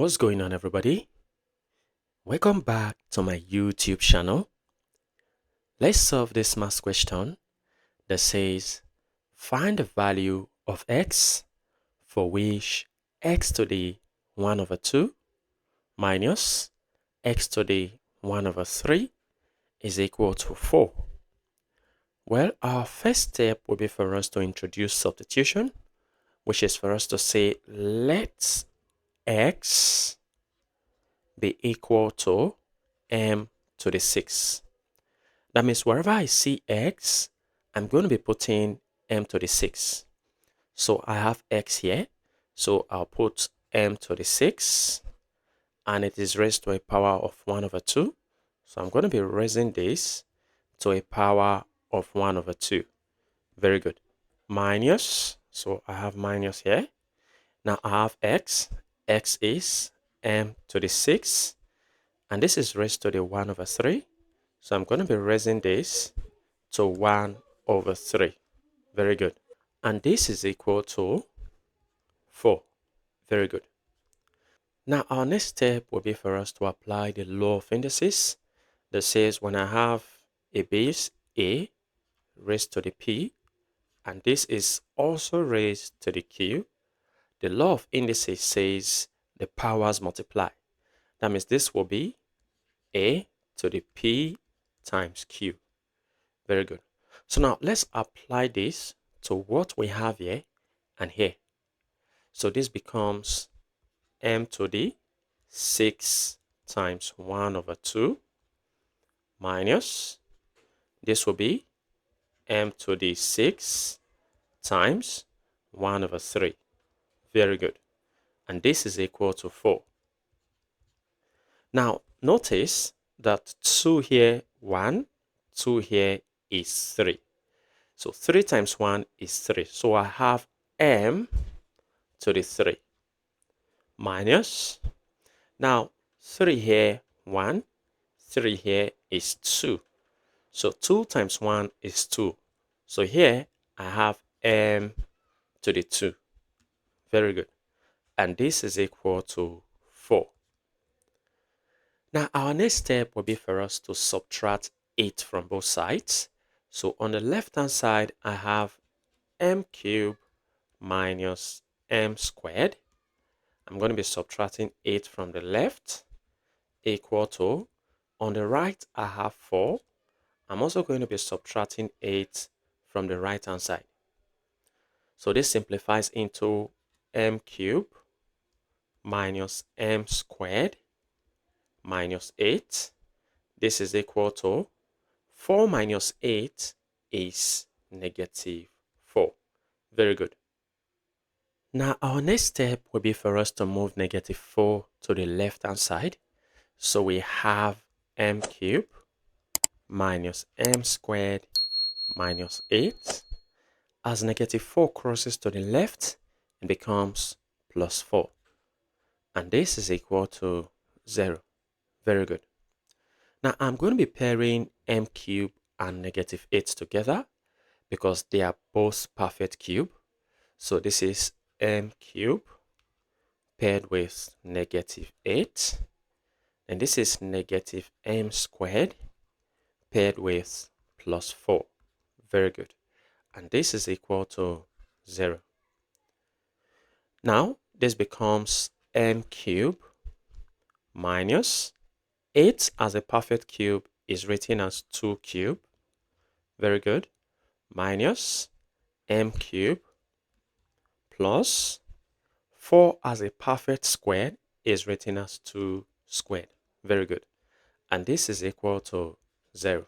What's going on, everybody? Welcome back to my YouTube channel. Let's solve this math question that says find the value of x for which x to the 1 over 2 minus x to the 1 over 3 is equal to 4. Well, our first step will be for us to introduce substitution, which is for us to say let x be equal to m to the 6. That means wherever I see x, I'm going to be putting m to the 6. So I have x here. So I'll put m to the 6. And it is raised to a power of 1 over 2. So I'm going to be raising this to a power of 1 over 2. Very good. Minus. So I have minus here. Now I have x. X is m to the 6. And this is raised to the 1 over 3. So I'm going to be raising this to 1 over 3. Very good. And this is equal to 4. Very good. Now our next step will be for us to apply the law of indices that says when I have a base a raised to the p and this is also raised to the q, the law of indices says the powers multiply. That means this will be a to the p times q. Very good. So now let's apply this to what we have here and here. So this becomes m to the 6 times 1 over 2 minus this will be m to the 6 times 1 over 3. Very good. And this is equal to 4. Now notice that 2 here 1, 2 here is 3. So 3 times 1 is 3. So I have m to the 3 minus, now 3 here 1, 3 here is 2. So 2 times 1 is 2. So here I have m to the 2. Very good. And this is equal to 4. Now our next step will be for us to subtract 8 from both sides. So on the left hand side I have m cubed minus m squared. I'm going to be subtracting 8 from the left equal to, on the right I have 4. I'm also going to be subtracting 8 from the right hand side. So this simplifies into m cubed minus m squared minus 8. This is equal to 4 minus 8 is negative 4. Very good. Now our next step will be for us to move negative 4 to the left hand side. So we have m cubed minus m squared minus 8. As negative 4 crosses to the left, it becomes plus 4. And this is equal to 0. Very good. Now I'm going to be pairing m cubed and negative 8 together because they are both perfect cube. So this is m cubed paired with negative 8. And this is negative m squared paired with plus 4. Very good. And this is equal to 0. Now this becomes m cubed minus 8 as a perfect cube is written as 2 cubed. Very good. Minus m cubed plus 4 as a perfect square is written as 2 squared. Very good. And this is equal to 0.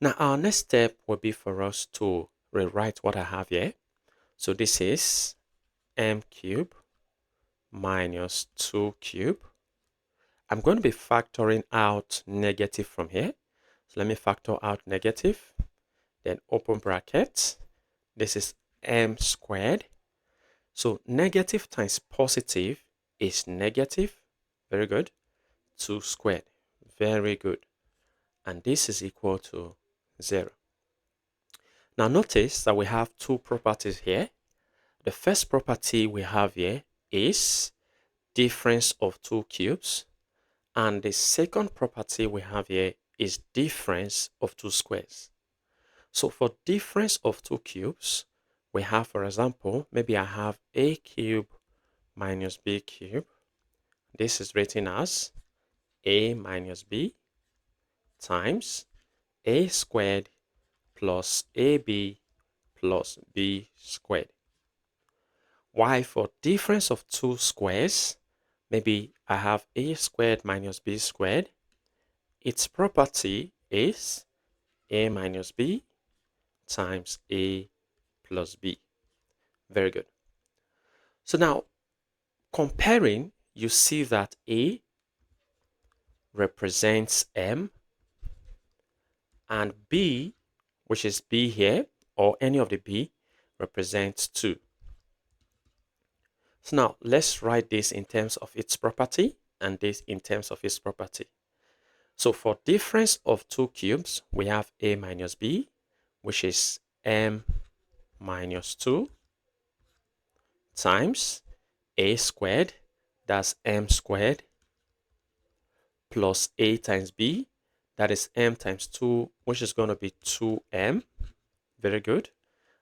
Now our next step will be for us to rewrite what I have here. So this is m cubed minus 2 cubed. I'm going to be factoring out negative from here. So let me factor out negative. Then open bracket. This is m squared. So negative times positive is negative. Very good. 2 squared. Very good. And this is equal to 0. Now notice that we have two properties here. The first property we have here is difference of two cubes. And the second property we have here is difference of two squares. So for difference of two cubes, we have, for example, maybe I have a cube minus b cube. This is written as a minus b times a squared plus ab plus b squared. While for difference of two squares, maybe I have a squared minus b squared. Its property is a minus b times a plus b. Very good. So now, comparing, you see that a represents m and b, which is b here, or any of the b, represents 2. So now, let's write this in terms of its property and this in terms of its property. So for difference of two cubes, we have a minus b, which is m minus 2 times a squared, that's m squared, plus a times b, that is m times 2, which is going to be 2m. Very good.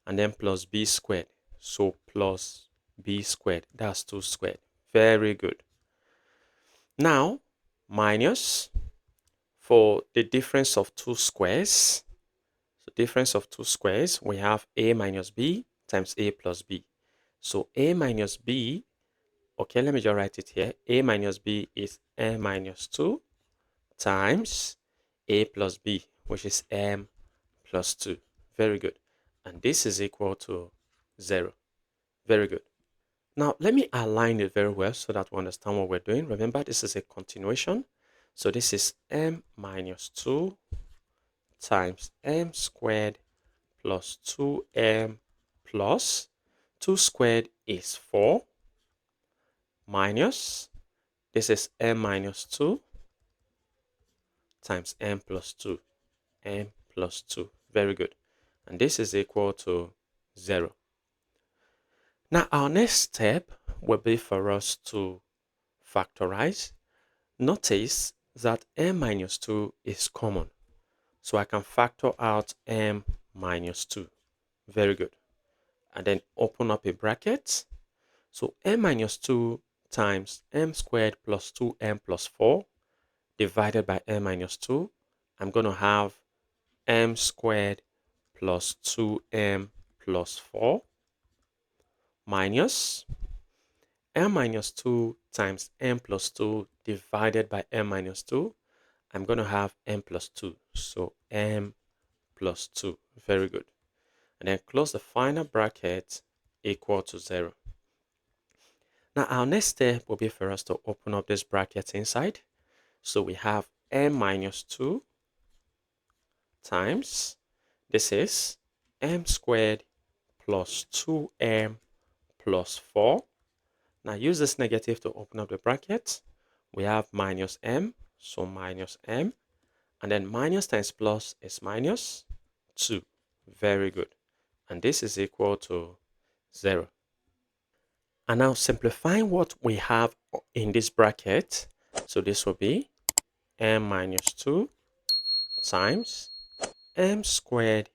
And then plus b squared. So plus b squared, that's 2 squared. Very good. Now, minus for the difference of two squares. So difference of two squares, we have a minus b times a plus b. So a minus b, okay, let me just write it here. A minus b is m minus 2 times a plus b, which is m plus 2. Very good. And this is equal to 0. Very good. Now, let me align it very well so that we understand what we're doing. Remember, this is a continuation. So this is m minus 2 times m squared plus 2m plus 2 squared is 4 minus, this is m minus 2 times m plus 2, m plus 2. Very good. And this is equal to 0. Now, our next step will be for us to factorize. Notice that m minus 2 is common. So I can factor out m minus 2. Very good. And then open up a bracket. So m minus 2 times m squared plus 2m plus 4 divided by m minus 2. I'm going to have m squared plus 2m plus 4 minus m minus 2 times m plus 2 divided by m minus 2. I'm going to have m plus 2. So m plus 2. Very good. And then close the final bracket equal to 0. Now our next step will be for us to open up this bracket inside. So we have m minus 2 times, this is m squared plus 2m plus 4. Now use this negative to open up the bracket. We have minus m, so minus m. And then minus times plus is minus 2. Very good. And this is equal to 0. And now simplifying what we have in this bracket. So this will be m minus 2 times m squared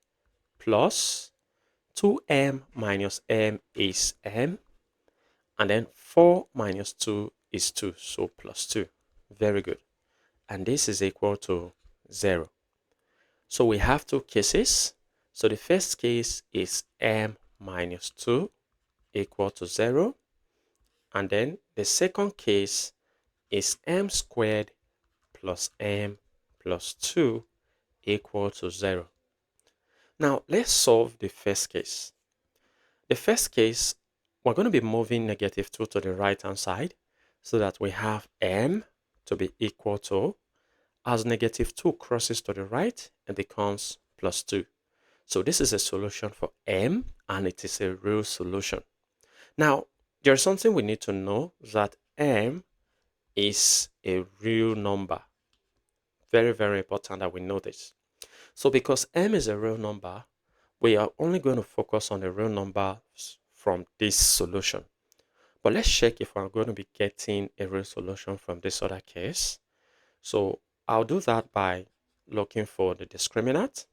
plus 2m minus m is m. And then 4 minus 2 is 2, so plus 2. Very good. And this is equal to 0. So we have two cases. So the first case is m minus 2 equal to 0. And then the second case is m squared plus m plus 2 equal to 0. Now let's solve the first case. The first case, we're going to be moving negative 2 to the right hand side so that we have m to be equal to, as negative 2 crosses to the right, it becomes plus 2. So this is a solution for m, and it is a real solution. Now, there's something we need to know, that m is a real number. Very, very important that we know this. So because m is a real number, we are only going to focus on the real numbers from this solution. But let's check if we're going to be getting a real solution from this other case. So I'll do that by looking for the discriminant.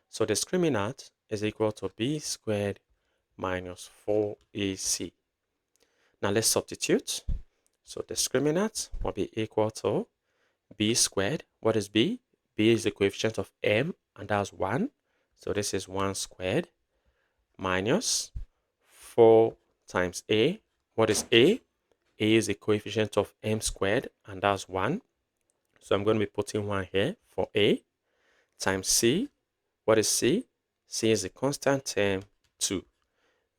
So discriminant is equal to b squared minus 4ac. Now let's substitute. So discriminant will be equal to b squared. What is b? B is the coefficient of m, and that's 1. So this is 1 squared minus 4 times a. What is a? A is the coefficient of m squared, and that's 1. So I'm going to be putting 1 here for a, times c. What is c? C is a constant term, 2.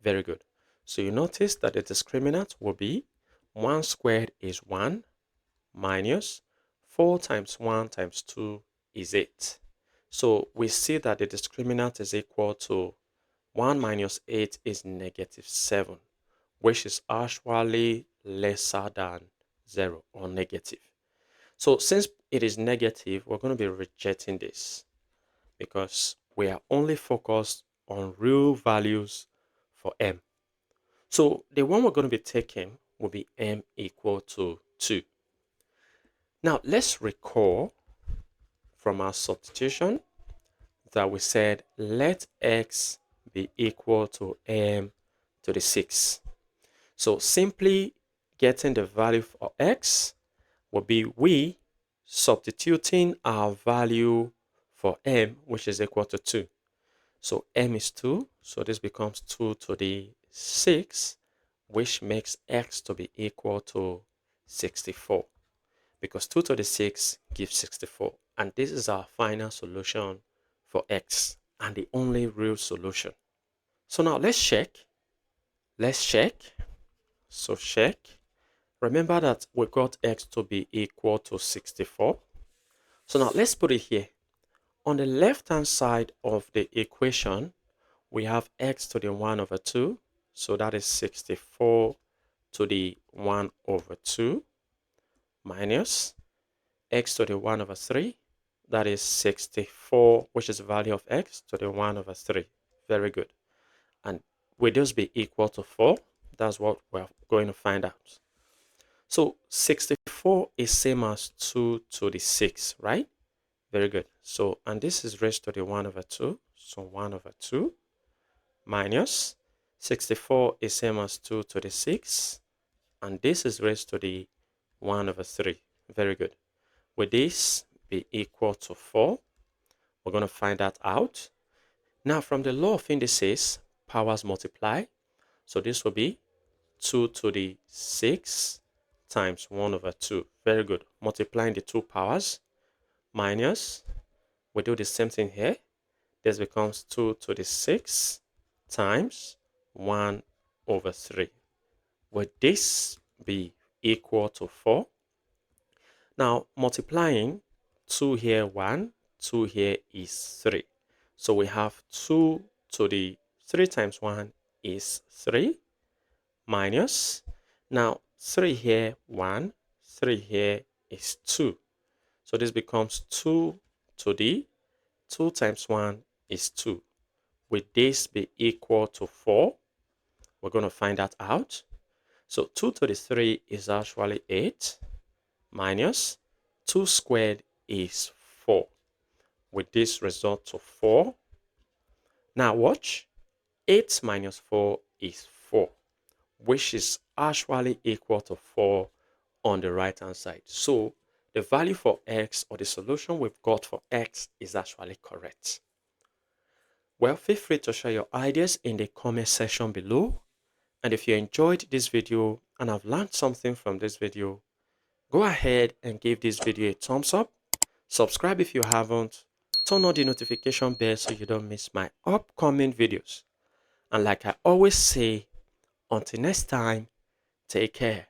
Very good. So you notice that the discriminant will be 1 squared is 1 minus 4 times 1 times 2 is 8. So we see that the discriminant is equal to 1 minus 8 is negative 7, which is actually lesser than 0 or negative. So since it is negative, we're going to be rejecting this because we are only focused on real values for m. So the one we're going to be taking will be m equal to 2. Now let's recall from our substitution that we said let x be equal to m to the 6. So simply getting the value for x will be we substituting our value for m, which is equal to 2. So m is 2, so this becomes 2 to the 6, which makes x to be equal to 64, because 2 to the 6 gives 64. And this is our final solution for x, and the only real solution. So now let's check. So check. Remember that we got x to be equal to 64. So now let's put it here. On the left-hand side of the equation, we have x to the 1 over 2. So that is 64 to the 1 over 2 minus x to the 1 over 3. That is 64, which is the value of x to the 1 over 3. Very good. And will this be equal to 4? That's what we're going to find out. So 64 is same as 2 to the 6, right? Very good. So, and this is raised to the 1 over 2. So 1 over 2 minus 64 is same as 2 to the 6. And this is raised to the 1 over 3. Very good. Will this be equal to 4? We're going to find that out. Now, from the law of indices, powers multiply. So this will be 2 to the 6 times 1 over 2. Very good. Multiplying the two powers minus, we do the same thing here. This becomes 2 to the 6 times 1 over 3. Will this be equal to 4? Now, multiplying 2 here, 1, 2 here is 3. So we have 2 to the 3 times 1 is 3 minus, now 3 here, 1, 3 here is 2. So this becomes 2 to the 2 times 1 is 2. Will this be equal to 4? We're going to find that out. So 2 to the 3 is actually 8 minus 2 squared is 4. Will this result to 4? Now watch. 8 minus 4 is 4, which is actually equal to 4 on the right hand side. So the value for x, or the solution we've got for x, is actually correct. Well, feel free to share your ideas in the comment section below. And if you enjoyed this video and have learned something from this video, go ahead and give this video a thumbs up. Subscribe if you haven't. Turn on the notification bell so you don't miss my upcoming videos. And like I always say, until next time, take care.